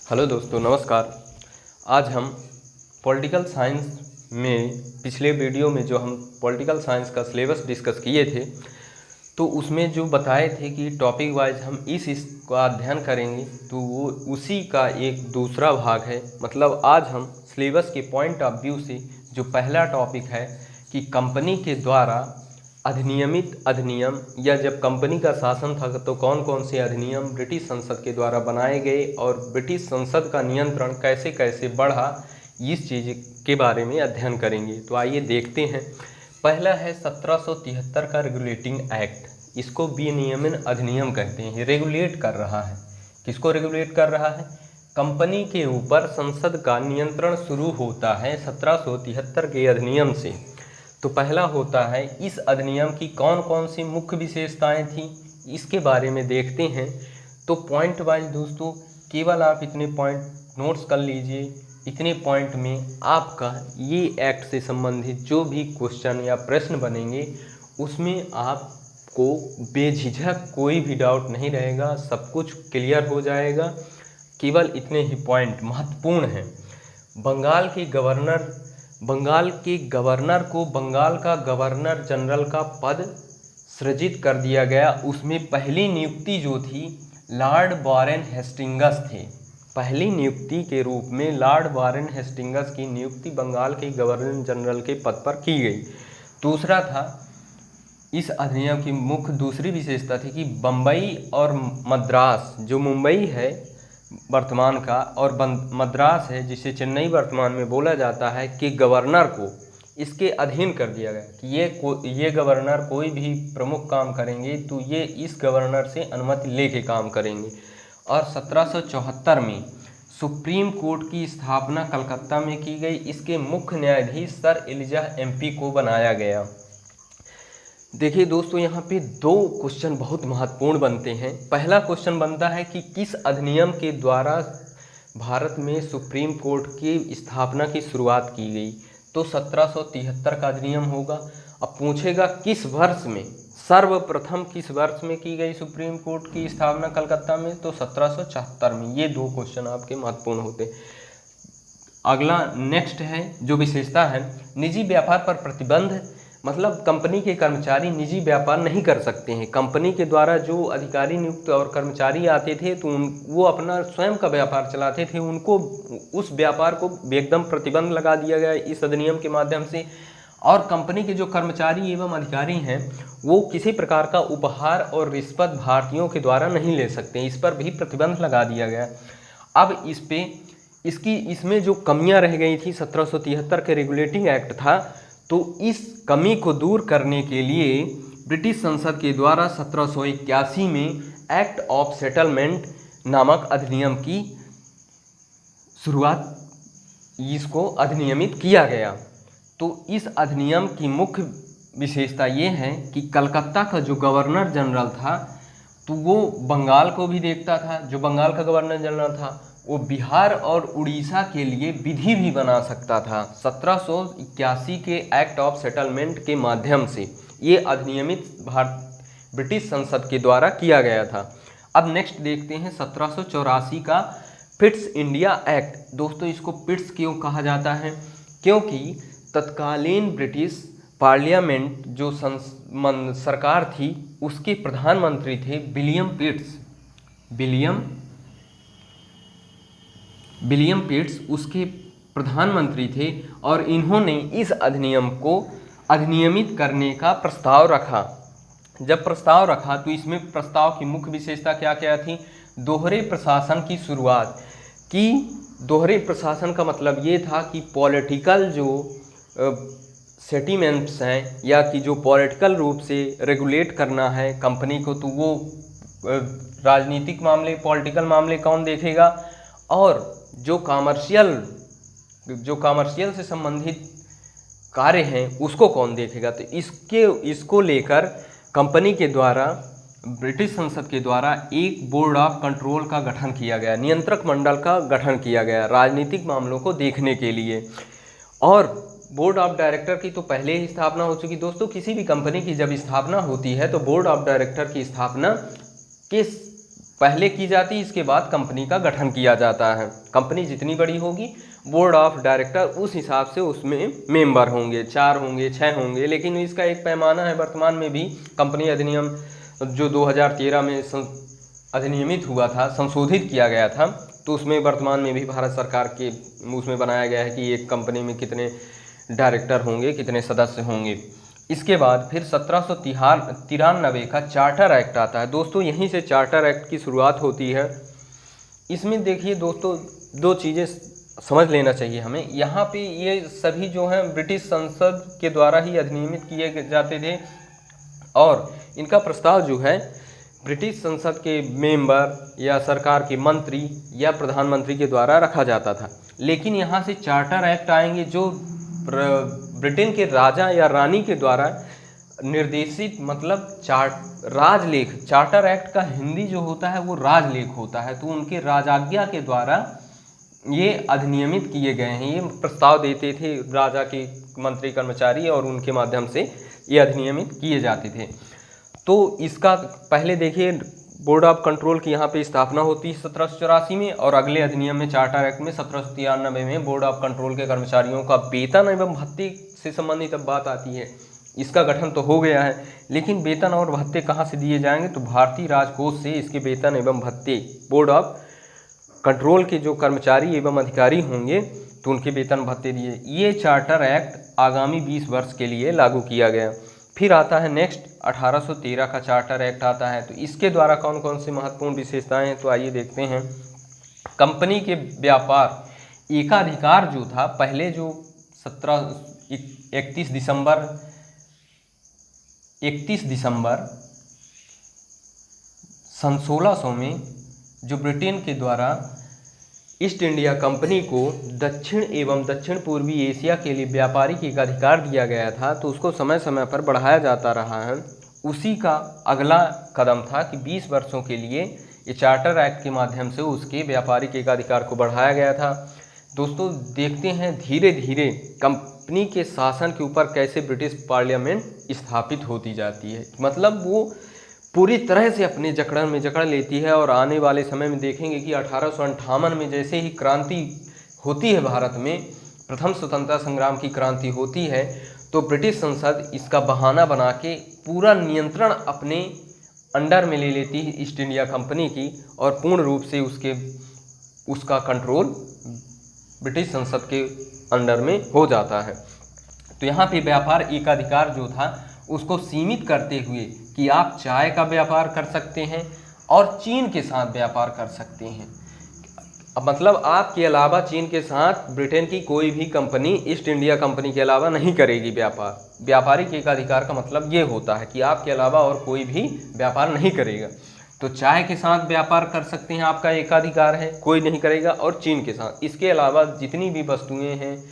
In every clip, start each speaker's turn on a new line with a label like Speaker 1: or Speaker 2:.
Speaker 1: Hello दोस्तों, नमस्कार। आज हम पॉलिटिकल साइंस में पिछले वीडियो में जो हम पॉलिटिकल साइंस का सिलेबस डिस्कस किए थे, तो उसमें जो बताए थे कि टॉपिक वाइज हम इसका अध्ययन करेंगे, तो वो उसी का एक दूसरा भाग है। मतलब आज हम सिलेबस के पॉइंट ऑफ व्यू से जो पहला टॉपिक है कि कंपनी के द्वारा अधिनियमित अधिनियम या जब कंपनी का शासन था तो कौन कौन से अधिनियम ब्रिटिश संसद के द्वारा बनाए गए और ब्रिटिश संसद का नियंत्रण कैसे कैसे बढ़ा, इस चीज़ के बारे में अध्ययन करेंगे। तो आइए देखते हैं। पहला है 1773 का रेगुलेटिंग एक्ट। इसको विनियमन अधिनियम कहते हैं। रेगुलेट कर रहा है, किसको रेगुलेट कर रहा है? कंपनी के ऊपर संसद का नियंत्रण शुरू होता है 1773 के अधिनियम से। तो पहला होता है, इस अधिनियम की कौन कौन सी मुख्य विशेषताएं थी, इसके बारे में देखते हैं। तो पॉइंट वाइज दोस्तों केवल आप इतने पॉइंट नोट्स कर लीजिए। इतने पॉइंट में आपका ये एक्ट से संबंधित जो भी क्वेश्चन या प्रश्न बनेंगे उसमें आपको बेझिझक कोई भी डाउट नहीं रहेगा, सब कुछ क्लियर हो जाएगा। केवल इतने ही पॉइंट महत्वपूर्ण हैं। बंगाल के गवर्नर को बंगाल का गवर्नर जनरल का पद सृजित कर दिया गया। उसमें पहली नियुक्ति जो थी लॉर्ड वारेन हेस्टिंग्स थे। पहली नियुक्ति के रूप में लॉर्ड वारेन हेस्टिंग्स की नियुक्ति बंगाल के गवर्नर जनरल के पद पर की गई। दूसरा था, इस अधिनियम की मुख्य दूसरी विशेषता थी कि बम्बई और मद्रास, जो मुंबई है वर्तमान का और मद्रास है जिसे चेन्नई वर्तमान में बोला जाता है, कि गवर्नर को इसके अधीन कर दिया गया कि ये गवर्नर कोई भी प्रमुख काम करेंगे तो ये इस गवर्नर से अनुमति लेके काम करेंगे। और 1774 में सुप्रीम कोर्ट की स्थापना कलकत्ता में की गई। इसके मुख्य न्यायाधीश सर एलिजाह एमपी को बनाया गया। देखिए दोस्तों, यहाँ पे दो क्वेश्चन बहुत महत्वपूर्ण बनते हैं। पहला क्वेश्चन बनता है कि किस अधिनियम के द्वारा भारत में सुप्रीम कोर्ट की स्थापना की शुरुआत की गई? तो 1773 का अधिनियम होगा। अब पूछेगा किस वर्ष में, सर्वप्रथम किस वर्ष में की गई सुप्रीम कोर्ट की स्थापना कलकत्ता में? तो 1774 में। ये दो क्वेश्चन आपके महत्वपूर्ण होते हैं। अगला नेक्स्ट है जो विशेषता है, निजी व्यापार पर प्रतिबंध। मतलब कंपनी के कर्मचारी निजी व्यापार नहीं कर सकते हैं। कंपनी के द्वारा जो अधिकारी नियुक्त और कर्मचारी आते थे तो वो अपना स्वयं का व्यापार चलाते थे, उनको उस व्यापार को एकदम प्रतिबंध लगा दिया गया इस अधिनियम के माध्यम से। और कंपनी के जो कर्मचारी एवं अधिकारी हैं वो किसी प्रकार का उपहार और रिश्वत भारतीयों के द्वारा नहीं ले सकते, इस पर भी प्रतिबंध लगा दिया गया। अब इसमें जो कमियां रह गई थी 1773 के रेगुलेटिंग एक्ट था, तो इस कमी को दूर करने के लिए ब्रिटिश संसद के द्वारा 1781 में एक्ट ऑफ सेटलमेंट नामक अधिनियम की शुरुआत, इसको अधिनियमित किया गया। तो इस अधिनियम की मुख्य विशेषता ये है कि कलकत्ता का जो गवर्नर जनरल था तो वो बंगाल को भी देखता था। जो बंगाल का गवर्नर जनरल था वो बिहार और उड़ीसा के लिए विधि भी बना सकता था। 1781 के एक्ट ऑफ सेटलमेंट के माध्यम से ये अधिनियमित ब्रिटिश संसद के द्वारा किया गया था। अब नेक्स्ट देखते हैं 1784 का पिट्स इंडिया एक्ट। दोस्तों, इसको पिट्स क्यों कहा जाता है? क्योंकि तत्कालीन ब्रिटिश पार्लियामेंट जो सरकार थी उसके प्रधानमंत्री थे विलियम पिट्स उसके प्रधानमंत्री थे और इन्होंने इस अधिनियम को अधिनियमित करने का प्रस्ताव रखा। जब प्रस्ताव रखा तो इसमें प्रस्ताव की मुख्य विशेषता क्या क्या थी? दोहरे प्रशासन की शुरुआत की। दोहरे प्रशासन का मतलब ये था कि पॉलिटिकल जो सेटिलमेंट्स हैं या कि जो पॉलिटिकल रूप से रेगुलेट करना है कंपनी को, तो वो राजनीतिक मामले, पॉलिटिकल मामले कौन देखेगा, और जो कॉमर्शियल से संबंधित कार्य हैं उसको कौन देखेगा। तो इसको लेकर कंपनी के द्वारा ब्रिटिश संसद के द्वारा एक बोर्ड ऑफ कंट्रोल का गठन किया गया, नियंत्रक मंडल का गठन किया गया राजनीतिक मामलों को देखने के लिए। और बोर्ड ऑफ डायरेक्टर की तो पहले ही स्थापना हो चुकी। दोस्तों, किसी भी कंपनी की जब स्थापना होती है तो बोर्ड ऑफ डायरेक्टर की स्थापना के पहले की जाती, इसके बाद कंपनी का गठन किया जाता है। कंपनी जितनी बड़ी होगी, बोर्ड ऑफ डायरेक्टर उस हिसाब से उसमें मेंबर होंगे, 4 होंगे, 6 होंगे, लेकिन इसका एक पैमाना है। वर्तमान में भी कंपनी अधिनियम जो 2013 में अधिनियमित हुआ था, संशोधित किया गया था, तो उसमें वर्तमान में भी भारत सरकार के उसमें बनाया गया है कि एक कंपनी में कितने डायरेक्टर होंगे, कितने सदस्य होंगे। इसके बाद फिर 1793 का चार्टर एक्ट आता है। दोस्तों यहीं से चार्टर एक्ट की शुरुआत होती है। इसमें देखिए दोस्तों, 2 चीज़ें समझ लेना चाहिए हमें। यहाँ पे ये सभी जो हैं ब्रिटिश संसद के द्वारा ही अधिनियमित किए जाते थे, और इनका प्रस्ताव जो है ब्रिटिश संसद के मेंबर या सरकार के मंत्री या प्रधानमंत्री के द्वारा रखा जाता था। लेकिन यहाँ से चार्टर एक्ट आएंगे जो ब्रिटेन के राजा या रानी के द्वारा निर्देशित, मतलब राजलेख। चार्टर एक्ट का हिंदी जो होता है वो राजलेख होता है, तो उनके राजाज्ञा के द्वारा ये अधिनियमित किए गए हैं। ये प्रस्ताव देते थे राजा के मंत्री कर्मचारी, और उनके माध्यम से ये अधिनियमित किए जाते थे। तो इसका पहले देखिए, बोर्ड ऑफ कंट्रोल की यहाँ पे स्थापना होती है 1784 में, और अगले अधिनियम में चार्टर एक्ट में 1793 में बोर्ड ऑफ कंट्रोल के कर्मचारियों का वेतन एवं भत्ते से संबंधित अब बात आती है। इसका गठन तो हो गया है, लेकिन वेतन और भत्ते कहाँ से दिए जाएंगे, तो भारतीय राजकोष से इसके वेतन एवं भत्ते बोर्ड ऑफ कंट्रोल के जो कर्मचारी एवं अधिकारी होंगे तो उनके वेतन भत्ते दिए। ये चार्टर एक्ट आगामी 20 वर्ष के लिए लागू किया गया। फिर आता है नेक्स्ट 1813 का चार्टर एक्ट आता है। तो इसके द्वारा कौन कौन सी महत्वपूर्ण विशेषताएं हैं, तो आइए देखते हैं। कंपनी के व्यापार एकाधिकार जो था, पहले जो 31 दिसंबर सन 1600 में जो ब्रिटेन के द्वारा ईस्ट इंडिया कंपनी को दक्षिण एवं दक्षिण पूर्वी एशिया के लिए व्यापारिक एकाधिकार दिया गया था, तो उसको समय समय पर बढ़ाया जाता रहा है। उसी का अगला कदम था कि 20 वर्षों के लिए ये चार्टर एक्ट के माध्यम से उसके व्यापारिक एकाधिकार को बढ़ाया गया था। दोस्तों देखते हैं धीरे धीरे कंपनी के शासन के ऊपर कैसे ब्रिटिश पार्लियामेंट स्थापित होती जाती है, मतलब वो पूरी तरह से अपने जकड़न में जकड़ लेती है। और आने वाले समय में देखेंगे कि 1858 में जैसे ही क्रांति होती है भारत में, प्रथम स्वतंत्रता संग्राम की क्रांति होती है, तो ब्रिटिश संसद इसका बहाना बना के पूरा नियंत्रण अपने अंडर में ले लेती है ईस्ट इंडिया कंपनी की, और पूर्ण रूप से उसका कंट्रोल ब्रिटिश संसद के अंडर में हो जाता है। तो यहाँ पे व्यापार एकाधिकार जो था उसको सीमित करते हुए कि आप चाय का व्यापार कर सकते हैं और चीन के साथ व्यापार कर सकते हैं। अब मतलब आपके अलावा चीन के साथ ब्रिटेन की कोई भी कंपनी ईस्ट इंडिया कंपनी के अलावा नहीं करेगी व्यापार। व्यापारिक एकाधिकार का मतलब ये होता है कि आपके अलावा और कोई भी व्यापार नहीं करेगा। तो चाय के साथ व्यापार कर सकते हैं, आपका एकाधिकार है, कोई नहीं करेगा, और चीन के साथ। इसके अलावा जितनी भी वस्तुएं हैं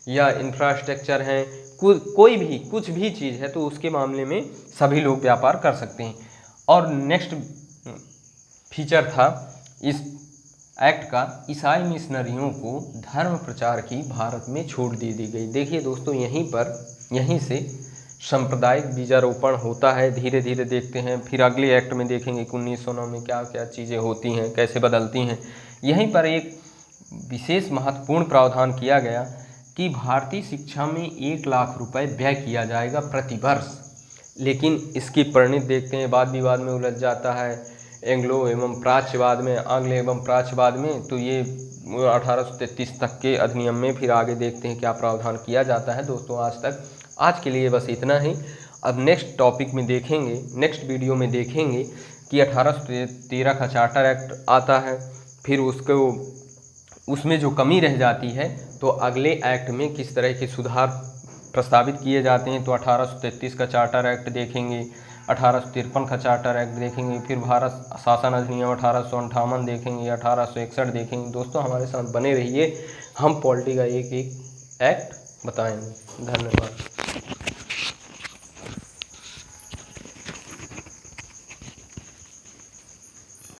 Speaker 1: या इंफ्रास्ट्रक्चर हैं, कोई भी कुछ भी चीज़ है, तो उसके मामले में सभी लोग व्यापार कर सकते हैं। और नेक्स्ट फीचर था इस एक्ट का, ईसाई मिशनरियों को धर्म प्रचार की भारत में छूट दे दी गई। देखिए दोस्तों, यहीं से सांप्रदायिक बीजारोपण होता है। धीरे धीरे देखते हैं, फिर अगले एक्ट में देखेंगे कि 1909 में क्या क्या चीज़ें होती हैं, कैसे बदलती हैं। यहीं पर एक विशेष महत्वपूर्ण प्रावधान किया गया कि भारतीय शिक्षा में 1 लाख रुपए व्यय किया जाएगा प्रति वर्ष। लेकिन इसकी परिणति देखते हैं, वाद विवाद में उलझ जाता है, एंग्लो एवं प्राच्यवाद में, आंग्ल एवं प्राच्यवाद में। तो ये 1833 तक के अधिनियम में फिर आगे देखते हैं क्या प्रावधान किया जाता है। दोस्तों आज के लिए बस इतना ही। अब नेक्स्ट टॉपिक में देखेंगे, नेक्स्ट वीडियो में देखेंगे कि 1813 का चार्टर एक्ट आता है, फिर उसमें जो कमी रह जाती है तो अगले एक्ट में किस तरह के सुधार प्रस्तावित किए जाते हैं। तो 1833 का चार्टर एक्ट देखेंगे, 1853 का चार्टर एक्ट देखेंगे, फिर भारत शासन अधिनियम 1858 देखेंगे, 1861 देखेंगे। दोस्तों हमारे साथ बने रहिए, हम पॉलिटी का एक एक एक्ट बताएंगे। धन्यवाद।